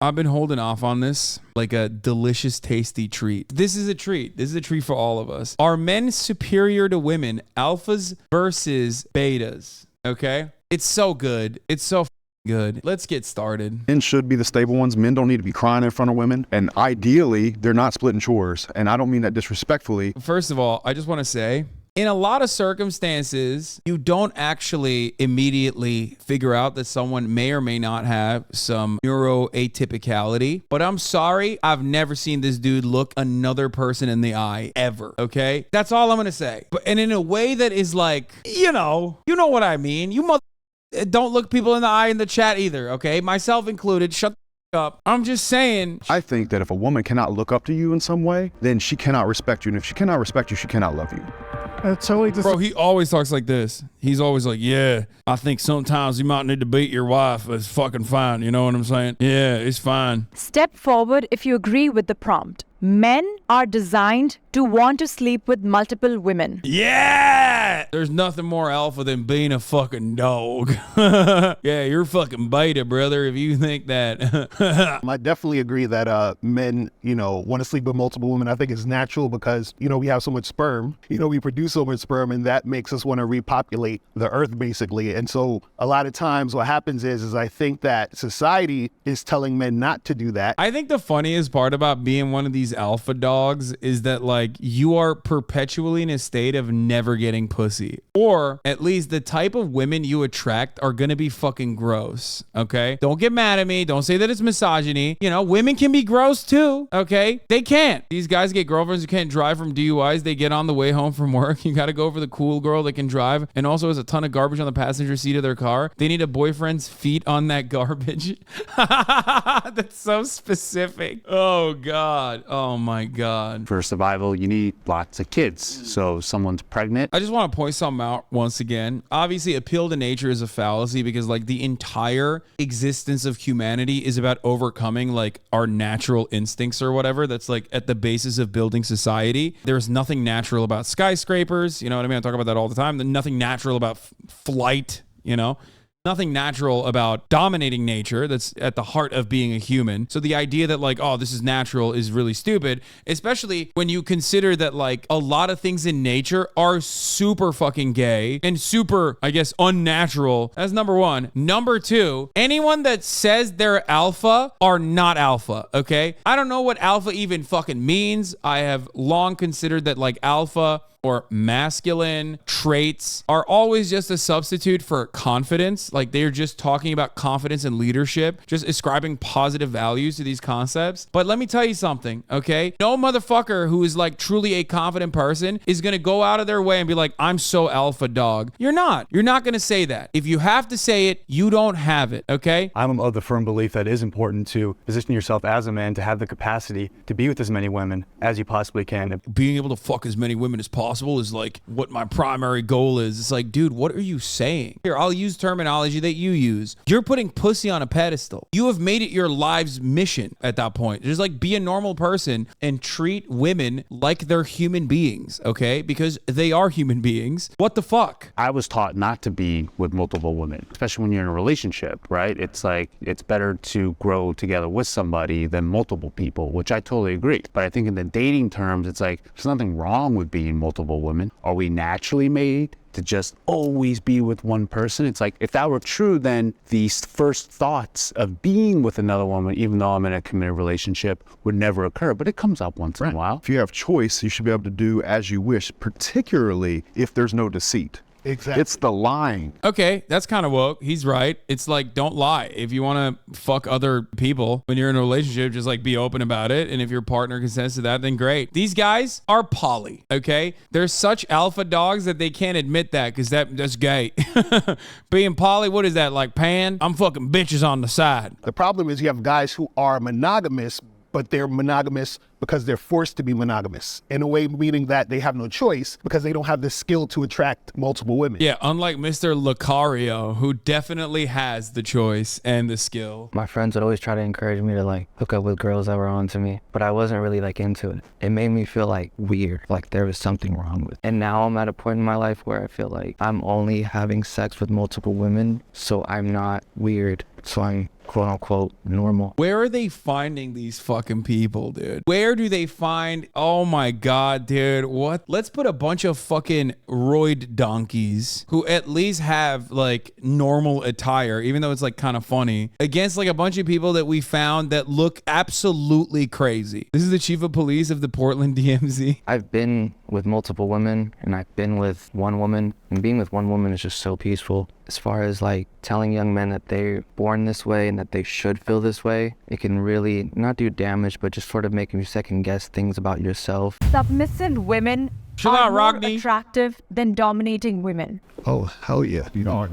I've been holding off on this like a delicious, tasty treat. This is a treat. This is a treat for all of us. Are men superior to women? Alphas versus betas. Okay? It's so good. It's so good. Let's get started. Men should be the stable ones. Men don't need to be crying in front of women. And ideally, they're not splitting chores. And I don't mean that disrespectfully. First of all, I just want to say, in a lot of circumstances, you don't actually immediately figure out that someone may or may not have some neuroatypicality. But I'm sorry, I've never seen this dude look another person in the eye ever, okay? That's all I'm going to say. And in a way that is like, you know what I mean. You don't look people in the eye in the chat either, okay? Myself included. Shut the up. I'm just saying. I think that if a woman cannot look up to you in some way, then she cannot respect you. And if she cannot respect you, she cannot love you. Bro, he always talks like this. He's always like, yeah, I think sometimes you might need to beat your wife. It's fucking fine. You know what I'm saying? Yeah, it's fine. Step forward if you agree with the prompt. Men are designed to want to sleep with multiple women. Yeah! There's nothing more alpha than being a fucking dog. Yeah, you're fucking beta, brother, if you think that. I definitely agree that men, want to sleep with multiple women. I think it's natural because, we have so much sperm. We produce so much sperm, and that makes us want to repopulate the earth, basically. And so a lot of times what happens is I think that society is telling men not to do that. I think the funniest part about being one of these alpha dogs is that like you are perpetually in a state of never getting pussy, or at least the type of women you attract are gonna be fucking gross. Okay, don't get mad at me, don't say that it's misogyny. Women can be gross too. Okay, they can't. These guys get girlfriends who can't drive from DUIs. They get on the way home from work. You gotta go for the cool girl that can drive and also has a ton of garbage on the passenger seat of their car. They need a boyfriend's feet on that garbage. That's so specific. Oh god. Oh my God. For survival, you need lots of kids. So someone's pregnant. I just want to point something out once again. Obviously, appeal to nature is a fallacy because like the entire existence of humanity is about overcoming like our natural instincts or whatever. That's like at the basis of building society. There's nothing natural about skyscrapers. You know what I mean? I talk about that all the time. There's nothing natural about flight, Nothing natural about dominating nature. That's at the heart of being a human. So the idea that like, oh, this is natural is really stupid, especially when you consider that like a lot of things in nature are super fucking gay and super, I guess, unnatural. That's number one. Number two, anyone that says they're alpha are not alpha, okay? I don't know what alpha even fucking means. I have long considered that like alpha or masculine traits are always just a substitute for confidence. Like they're just talking about confidence and leadership, just ascribing positive values to these concepts. But let me tell you something, okay? No motherfucker who is like truly a confident person is gonna go out of their way and be like, I'm so alpha dog. You're not. You're not gonna say that. If you have to say it, you don't have it, okay? I'm of the firm belief that it is important to position yourself as a man to have the capacity to be with as many women as you possibly can. Being able to fuck as many women as possible is like what my primary goal is. It's like, dude, what are you saying? Here, I'll use terminology that you use. You're putting pussy on a pedestal. You have made it your life's mission at that point. Just like be a normal person and treat women like they're human beings, okay? Because they are human beings. What the fuck? I was taught not to be with multiple women, especially when you're in a relationship, right? It's like, it's better to grow together with somebody than multiple people, which I totally agree. But I think in the dating terms, it's like, there's nothing wrong with being multiple women. Are we naturally made to just always be with one person? It's like, if that were true, then these first thoughts of being with another woman, even though I'm in a committed relationship, would never occur. But it comes up once in a while. If you have choice, you should be able to do as you wish, particularly if there's no deceit. Exactly. It's the lying. Okay, that's kind of woke. He's right. It's like, don't lie. If you want to fuck other people when you're in a relationship, just like be open about it. And if your partner consents to that, then great. These guys are poly, okay? They're such alpha dogs that they can't admit that because that's gay. Being poly, what is that, like pan? I'm fucking bitches on the side. The problem is you have guys who are monogamous, but they're monogamous because they're forced to be monogamous. In a way, meaning that they have no choice because they don't have the skill to attract multiple women. Yeah, unlike Mr. Lucario, who definitely has the choice and the skill. My friends would always try to encourage me to like hook up with girls that were on to me, but I wasn't really like into it. It made me feel like weird, like there was something wrong with it. And now I'm at a point in my life where I feel like I'm only having sex with multiple women, so I'm not weird. So I'm quote unquote normal. Where are they finding these fucking people, dude? Where do they find, oh my God, dude, what? Let's put a bunch of fucking roid donkeys who at least have like normal attire, even though it's like kind of funny, against like a bunch of people that we found that look absolutely crazy. This is the chief of police of the Portland DMZ. I've been with multiple women and I've been with one woman, and being with one woman is just so peaceful. As far as like telling young men that they're born this way and that they should feel this way, it can really not do damage, but just sort of make you second guess things about yourself. Submissive women Chill are out, more Rockney. attractive than dominating women. Oh, hell yeah. You know,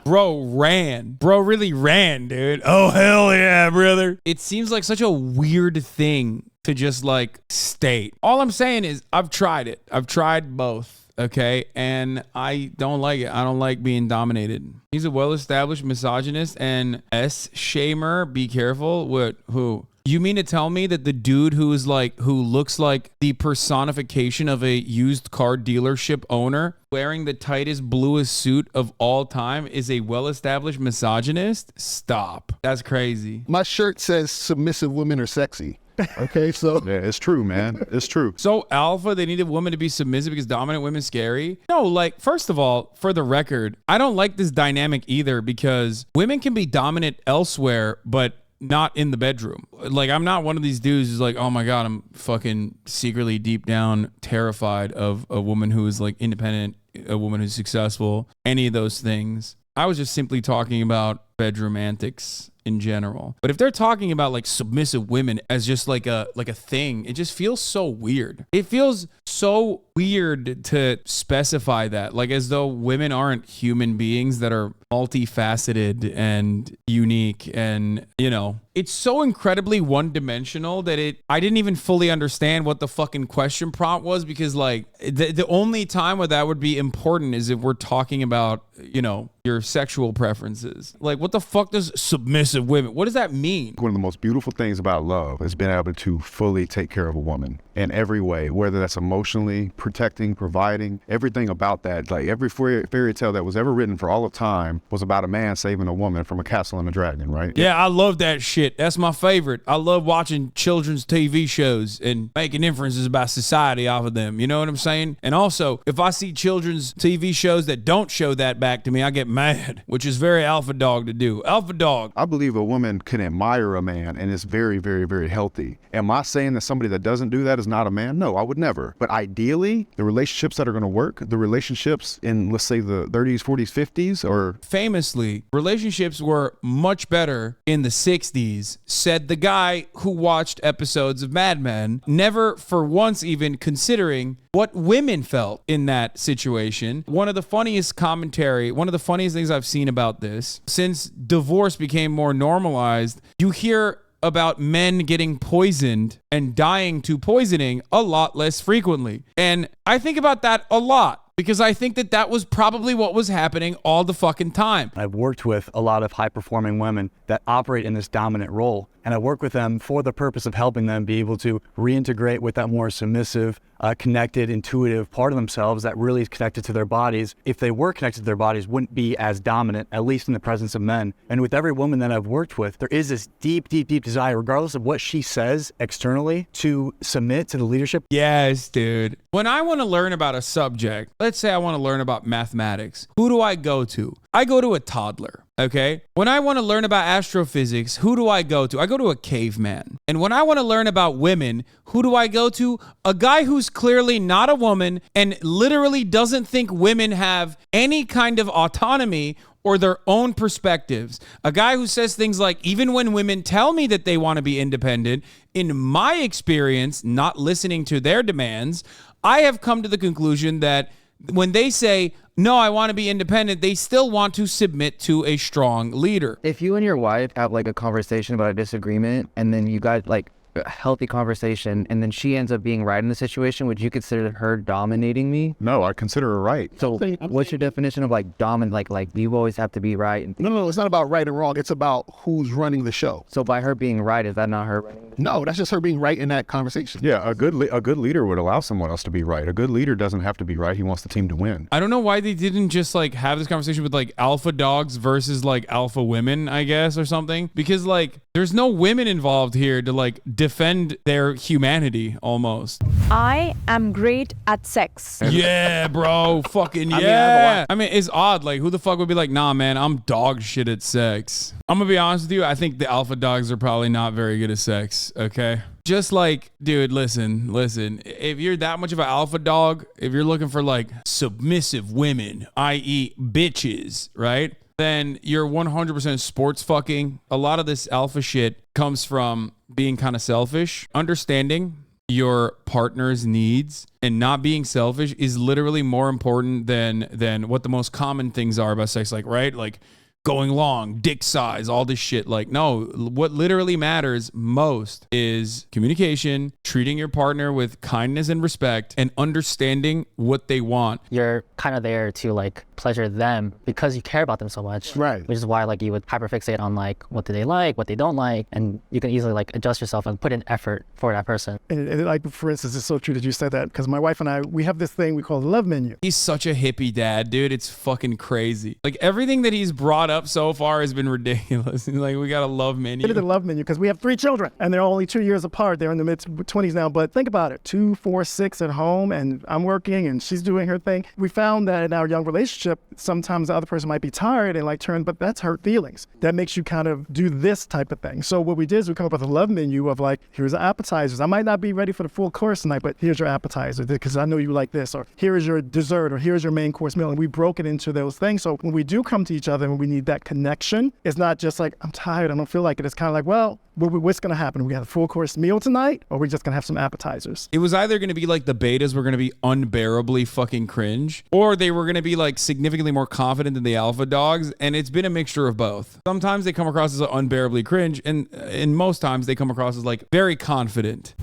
Bro ran. Bro really ran, dude. Oh, hell yeah, brother. It seems like such a weird thing to just like state. All I'm saying is I've tried it. I've tried both. Okay, and I don't like it. I don't like being dominated. He's a well-established misogynist and S-shamer. Be careful. What? Who? You mean to tell me that the dude who looks like the personification of a used car dealership owner wearing the tightest, bluest suit of all time is a well-established misogynist? Stop. That's crazy. my shirt says submissive women are sexy. Okay, so Yeah, it's true, man. It's true. So alpha, they need a woman to be submissive because dominant women scary? No, like, first of all, for the record, I don't like this dynamic either because women can be dominant elsewhere, but not in the bedroom. Like, I'm not one of these dudes who's like, oh my God, I'm fucking secretly deep down terrified of a woman who is like independent, a woman who's successful, any of those things. I was just simply talking about bedroom antics in general. But if they're talking about like submissive women as just like a thing, it just feels so weird. It feels so weird to specify that, like as though women aren't human beings that are multifaceted and unique, and you know, it's so incredibly one-dimensional that I didn't even fully understand what the fucking question prompt was, because like the only time where that would be important is if we're talking about, you know, your sexual preferences. Like, what the fuck does submissive women, what does that mean? One of the most beautiful things about love is being able to fully take care of a woman in every way, whether that's emotionally, protecting, providing, everything about that. Like every fairy tale that was ever written for all of time was about a man saving a woman from a castle and a dragon, right? Yeah, I love that shit. That's my favorite. I love watching children's TV shows and making inferences about society off of them. You know what I'm saying? And also, if I see children's TV shows that don't show that back to me, I get mad, which is very alpha dog to do. Alpha dog. I believe a woman can admire a man and it's very, very, very healthy. Am I saying that somebody that doesn't do that is not a man? No, I would never. But ideally, the relationships that are going to work, the relationships in, let's say, the 30s, 40s, 50s, or Famously, relationships were much better in the 60s, said the guy who watched episodes of Mad Men, never for once even considering what women felt in that situation. One of the funniest things I've seen about this, since divorce became more normalized, you hear about men getting poisoned and dying to poisoning a lot less frequently. And I think about that a lot, because I think that was probably what was happening all the fucking time. I've worked with a lot of high-performing women that operate in this dominant role, and I work with them for the purpose of helping them be able to reintegrate with that more submissive, connected, intuitive part of themselves that really is connected to their bodies. If they were connected to their bodies, wouldn't be as dominant, at least in the presence of men. And with every woman that I've worked with, there is this deep, deep, deep desire, regardless of what she says externally, to submit to the leadership. Yes, dude. When I want to learn about a subject, let's say I want to learn about mathematics, who do I go to? I go to a toddler. Okay. When I want to learn about astrophysics, who do I go to? I go to a caveman. And when I want to learn about women, who do I go to? A guy who's clearly not a woman and literally doesn't think women have any kind of autonomy or their own perspectives. A guy who says things like, even when women tell me that they want to be independent, in my experience, not listening to their demands, I have come to the conclusion that when they say, no, I want to be independent, they still want to submit to a strong leader. If you and your wife have like a conversation about a disagreement and then you guys like a healthy conversation, and then she ends up being right in the situation, would you consider her dominating me? No, I consider her right. So what's your definition of like dominant? Like you always have to be right? No, it's not about right and wrong. It's about who's running the show. So by her being right, is that not her running the show? No, that's just her being right in that conversation. Yeah, a good leader would allow someone else to be right. A good leader doesn't have to be right. He wants the team to win. I don't know why they didn't just like have this conversation with like alpha dogs versus like alpha women, I guess, or something. Because like there's no women involved here to like defend their humanity almost. I am great at sex. Yeah, bro. Fucking yeah. I mean, it's odd. Like, who the fuck would be like, nah, man, I'm dog shit at sex. I'm gonna be honest with you. I think the alpha dogs are probably not very good at sex. Okay. Just like, dude, listen. If you're that much of an alpha dog, if you're looking for like submissive women, i.e. bitches, right? Then you're 100% sports fucking. A lot of this alpha shit comes from being kind of selfish. Understanding your partner's needs and not being selfish is literally more important than what the most common things are about sex, like, right? Like going long, dick size, all this shit. Like, no, what literally matters most is communication, treating your partner with kindness and respect, and understanding what they want. You're kind of there to like pleasure them because you care about them so much. Right. Which is why like you would hyperfixate on like what do they like, what they don't like, and you can easily like adjust yourself and put in effort for that person. And like, for instance, it's so true that you said that, because my wife and I, we have this thing we call the love menu. He's such a hippie dad, dude. It's fucking crazy. Like everything that he's brought up so far has been ridiculous. Like, we got a love menu. We did the love menu because we have 3 children and they're only 2 years apart. They're in the mid-20s now, but think about it. 2, 4, 6 at home, and I'm working and she's doing her thing. We found that in our young relationship, sometimes the other person might be tired and like turn, but that's hurt feelings. That makes you kind of do this type of thing. So what we did is we come up with a love menu of like, here's the appetizers. I might not be ready for the full course tonight, but here's your appetizer because I know you like this, or here is your dessert, or here's your main course meal. And we broke it into those things. So when we do come to each other and we need that connection, it's not just like, I'm tired, I don't feel like it. It's kind of like, well, what's going to happen? We have a full course meal tonight, or we're just going to have some appetizers. It was either going to be like the betas were going to be unbearably fucking cringe, or they were going to be like significantly more confident than the alpha dogs. And it's been a mixture of both. Sometimes they come across as unbearably cringe, and most times they come across as like very confident.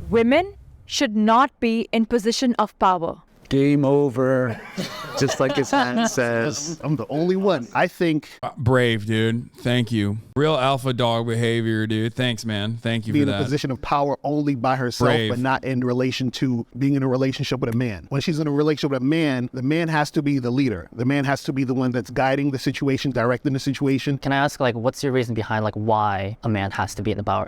Women should not be in position of power. Game over. Just like his hand says. I'm the only one. I think Brave, dude. Thank you. Real alpha dog behavior, dude. Thanks, man. Thank you be for in that. a position of power only by herself, Brave. but not in relation to being in a relationship with a man. When she's in a relationship with a man, the man has to be the leader. The man has to be the one that's guiding the situation, directing the situation. Can I ask like what's your reason behind like why a man has to be in power?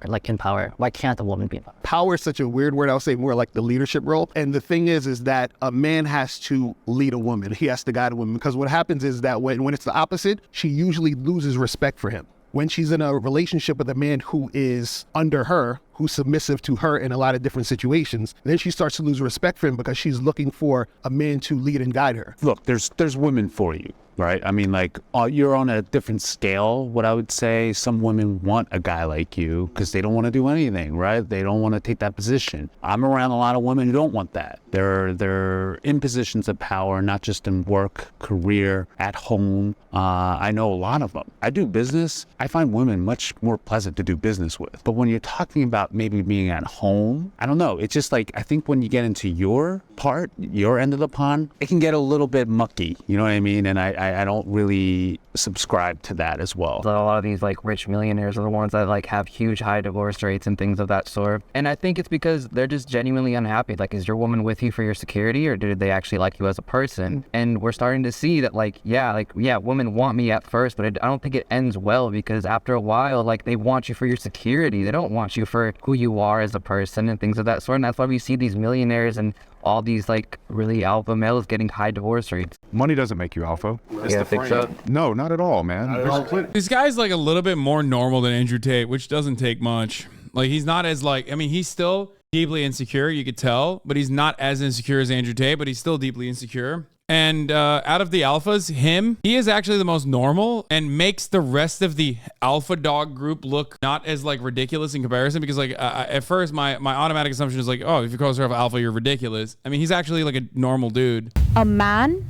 Why can't a woman be in power? Power is such a weird word. I would say more like the leadership role. And the thing is that a man has to lead a woman. He has to guide a woman, because what happens is that when it's the opposite, she usually loses respect for him. When she's in a relationship with a man who is under her, who's submissive to her in a lot of different situations, then she starts to lose respect for him because she's looking for a man to lead and guide her. Look, there's women for you, right? I mean, like, you're on a different scale. What I would say, some women want a guy like you because they don't want to do anything, right? They don't want to take that position. I'm around a lot of women who don't want that. They're in positions of power, not just in work, career, at home. I know a lot of them. I do business. I find women much more pleasant to do business with. But when you're talking about maybe being at home, I don't know. It's just like, I think when you get into your part, your end of the pond, it can get a little bit mucky. You know what I mean? And I don't really subscribe to that as well. So a lot of these like rich millionaires are the ones that like have huge high divorce rates and things of that sort. And I think it's because they're just genuinely unhappy. Like, is your woman with you for your security, or did they actually like you as a person? And we're starting to see that women want me at first, but I don't think it ends well, because after a while, like, they want you for your security. They don't want you for who you are as a person and things of that sort. And that's why we see these millionaires and all these like really alpha males getting high divorce rates. Money doesn't make you alpha. Yeah, I think so. No, not at all, man. This guy's like a little bit more normal than Andrew Tate, which doesn't take much. Like, he's not as like, I mean, he's still deeply insecure, you could tell, but he's not as insecure as Andrew Tate, but he's still deeply insecure. And out of the alphas, he is actually the most normal and makes the rest of the alpha dog group look not as like ridiculous in comparison, because like at first my automatic assumption is like, oh, if you call yourself alpha, you're ridiculous. I mean, he's actually like a normal dude. A man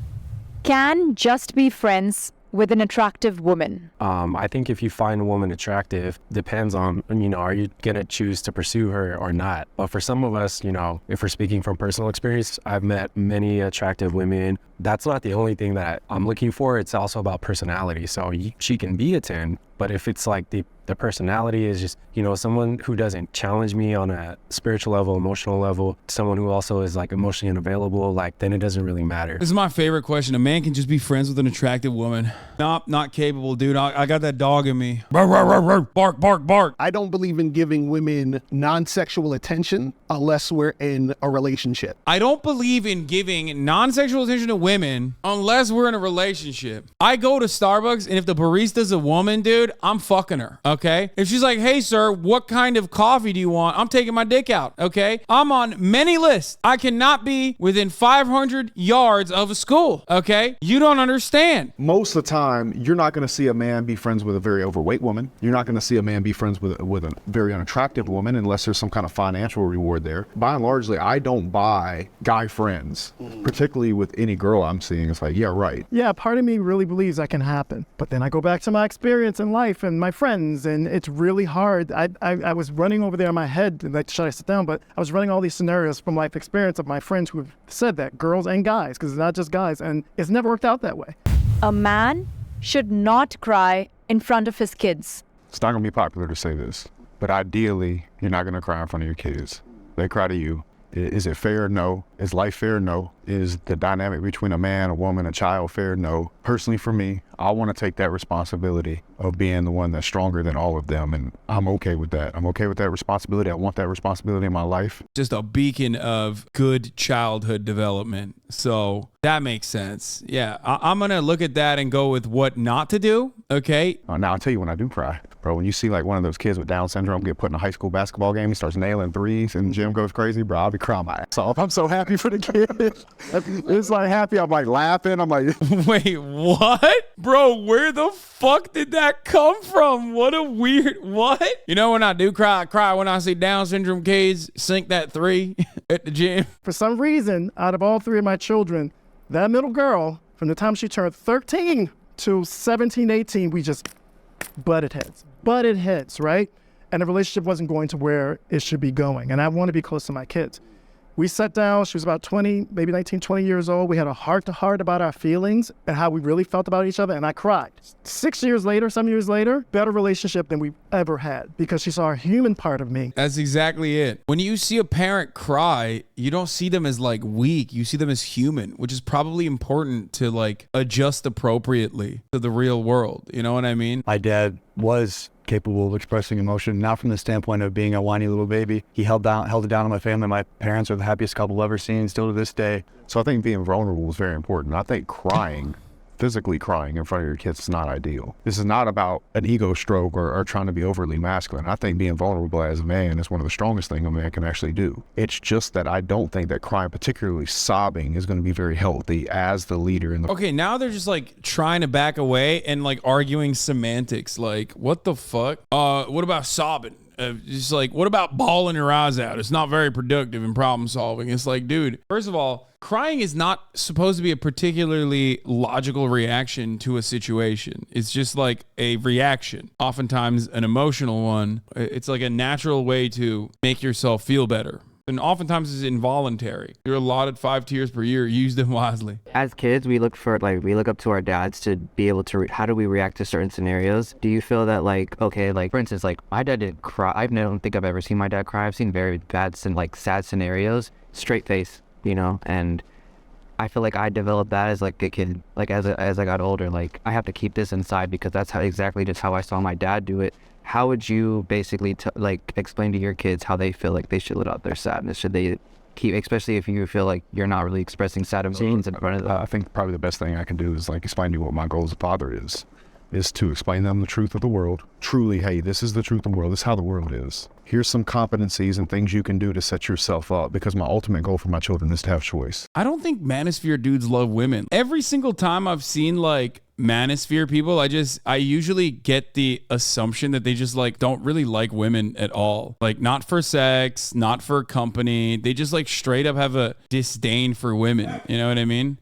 can just be friends with an attractive woman? I think if you find a woman attractive, depends on, are you going to choose to pursue her or not? But for some of us, if we're speaking from personal experience, I've met many attractive women. That's not the only thing that I'm looking for. It's also about personality. So she can be a 10, but if it's like the personality is just, someone who doesn't challenge me on a spiritual level, emotional level, someone who also is like emotionally unavailable, then it doesn't really matter. This is my favorite question. A man can just be friends with an attractive woman. Nope, not capable, dude. I got that dog in me. Bark, bark, bark. I don't believe in giving women non-sexual attention unless we're in a relationship. I don't believe in giving non-sexual attention to women unless we're in a relationship. I go to Starbucks, and if the barista's a woman, dude, I'm fucking her, okay? If she's like, hey, sir, what kind of coffee do you want? I'm taking my dick out, okay? I'm on many lists. I cannot be within 500 yards of a school, okay? You don't understand. Most of the time, you're not going to see a man be friends with a very overweight woman. You're not going to see a man be friends with a very unattractive woman unless there's some kind of financial reward there. By and largely, I don't buy guy friends, particularly with any girl I'm seeing. It's like, yeah, right. Yeah, part of me really believes that can happen. But then I go back to my experience in life and my friends, and it's really hard. I was running over there in my head, like, should I sit down? But I was running all these scenarios from life experience of my friends who have said that, girls and guys, because it's not just guys, and it's never worked out that way. A man should not cry in front of his kids. It's not going to be popular to say this, but ideally, you're not going to cry in front of your kids. They cry to you. Is it fair? No. Is life fair? No. Is the dynamic between a man, a woman, a child fair? No. Personally, for me, I want to take that responsibility of being the one that's stronger than all of them, and I'm okay with that. I'm okay with that responsibility. I want that responsibility in my life. Just a beacon of good childhood development. So that makes sense. Yeah, I'm going to look at that and go with what not to do, okay? Now, I'll tell you when I do cry. Bro, when you see like one of those kids with Down syndrome get put in a high school basketball game, he starts nailing threes and the gym goes crazy, bro, I'll be crying my ass off. I'm so happy for the kid. It's like happy. I'm like laughing. I'm like, wait, what? Bro, where the fuck did that come from? What a weird, what? You know when I do cry, I cry when I see Down syndrome kids sink that three at the gym. For some reason, out of all three of my children, that middle girl, from the time she turned 13 to 17, 18, we just butted heads, right? And the relationship wasn't going to where it should be going. And I want to be close to my kids. We sat down, she was about 20, maybe 19, 20 years old. We had a heart-to-heart about our feelings and how we really felt about each other, and I cried. 7 years later, better relationship than we've ever had because she saw a human part of me. That's exactly it. When you see a parent cry, you don't see them as like weak. You see them as human, which is probably important to like adjust appropriately to the real world. You know what I mean? My dad was capable of expressing emotion, not from the standpoint of being a whiny little baby. He held it down on my family. My parents are the happiest couple I've ever seen, still to this day. So I think being vulnerable is very important. I think physically crying in front of your kids is not ideal. This is not about an ego stroke or trying to be overly masculine. I think being vulnerable as a man is one of the strongest things a man can actually do. It's just that I don't think that crying, particularly sobbing, is going to be very healthy as the leader in the... Okay, now they're just like trying to back away and like arguing semantics. Like, what the fuck? What about sobbing? Just like, what about bawling your eyes out? It's not very productive in problem solving. It's like, dude, first of all, crying is not supposed to be a particularly logical reaction to a situation. It's just like a reaction, oftentimes an emotional one. It's like a natural way to make yourself feel better. And oftentimes it's involuntary. You're allotted 5 tears per year. Use them wisely. As kids, we look up to our dads to be able to, how do we react to certain scenarios? Do you feel that like, okay, like for instance, like my dad didn't cry. I don't think I've ever seen my dad cry. I've seen very bad, like sad scenarios, straight face, and I feel like I developed that as like a kid. Like as I got older, like I have to keep this inside because that's exactly just how I saw my dad do it. How would you basically explain to your kids how they feel like they should let out their sadness? Should they keep, especially if you feel like you're not really expressing sad emotions in front of them? I think probably the best thing I can do is like explain to you what my goal as a father is to explain them the truth of the world. Truly, hey, this is the truth of the world. This is how the world is. Here's some competencies and things you can do to set yourself up, because my ultimate goal for my children is to have choice. I don't think manosphere dudes love women. Every single time I've seen like manosphere people, I usually get the assumption that they just like don't really like women at all. Like not for sex, not for company. They just like straight up have a disdain for women. You know what I mean?